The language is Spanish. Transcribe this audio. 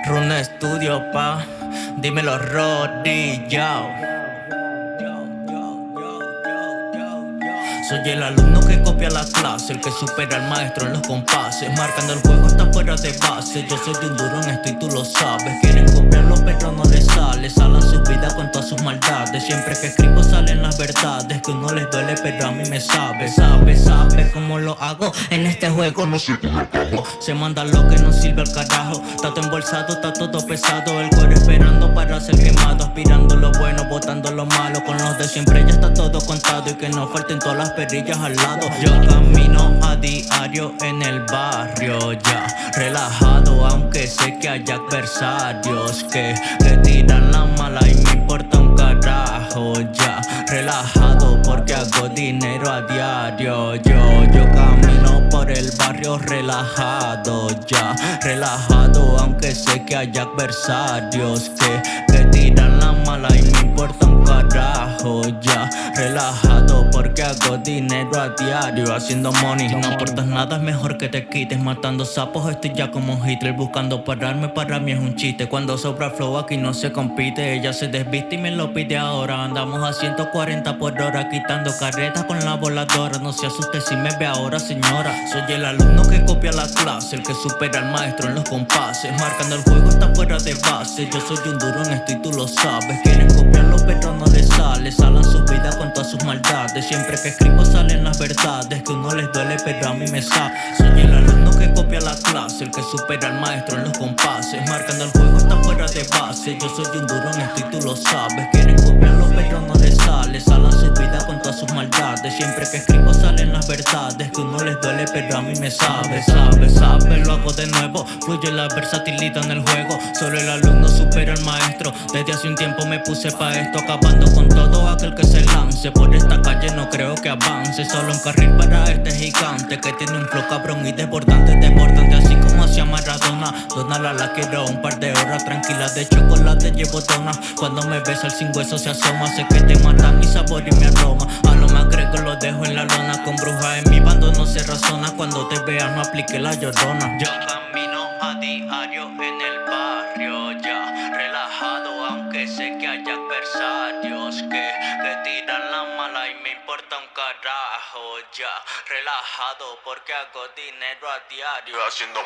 Rune Studio, pa. Dímelo, Roddy, yo. Soy el alumno que copia la clase, el que supera al maestro en los compases, marcando el juego hasta fuera de base. Yo soy de un duro en esto y tú lo sabes. Quieren copiarlo pero no les sale, salan sus vidas con todas sus maldades. Siempre que escribo salen las verdades, que uno les duele pero a mí me sabe. Sabe cómo lo hago en este juego, no sé cómo lo pago. Se manda lo que no sirve al carajo, está todo embolsado, está todo pesado. El cuero esperando para ser quemado, aspirando lo bueno, botando lo malo. Con los de siempre ya está todo contado y que no falten todas las perillas al lado. Yo camino a diario en el barrio, ya relajado, aunque sé que hay adversarios que tiran la mala y me importa un carajo. Ya relajado porque hago dinero a diario. Yo camino por el barrio relajado, ya relajado, aunque sé que hay adversarios que tiran la mala y me importa un carajo. Ya relajado porque hago dinero a diario haciendo money. Si no aportas nada es mejor que te quites. Matando sapos estoy ya como Hitler, buscando pararme para mí es un chiste. Cuando sobra flow aquí no se compite. Ella se desviste y me lo pide ahora. Andamos a 140 por hora, quitando carretas con la voladora. No se asuste si me ve ahora, señora. Soy el alumno que copia la clase, el que supera al maestro en los compases, marcando el juego está fuera de base. Yo soy un duro en esto y tú lo sabes. Quieren copiarlo pero no les sale, salan sus vidas con todas sus maldades. Siempre que escribo salen las verdades, que uno les duele pero a mí me sabe. Soy el alumno que copia la clase, el que supera al maestro en los compases, marcando el juego está fuera de base. Yo soy un duro en esto y tú lo sabes. Quieren copiarlo pero no les sale, salan sus vidas con todas sus maldades. Siempre que escribo salen las verdades, que uno les duele pero a mí me sabe. Lo hago de nuevo, fluye la versatilidad en el juego. Solo el alumno supera al maestro. Desde hace un tiempo me puse pa' esto, acabando con todo aquel que se lance. Por esta calle no creo que avance, solo un carril para este gigante que tiene un flow cabrón y desbordante, así como hacia Maradona. Donala la quiero un par de horas tranquila, de chocolate llevo dona. Cuando me besa el sin hueso se asoma, sé que te mata mi sabor y mi aroma. A lo más agrego lo dejo en la lona, con brujas en mi bando no se razona. Cuando te veas no aplique la llorona. Yo camino a diario en el barrio, ya relajado, aunque sé que hay adversarios que tiran la mala y me importa un carajo. Ya relajado porque hago dinero a diario haciendo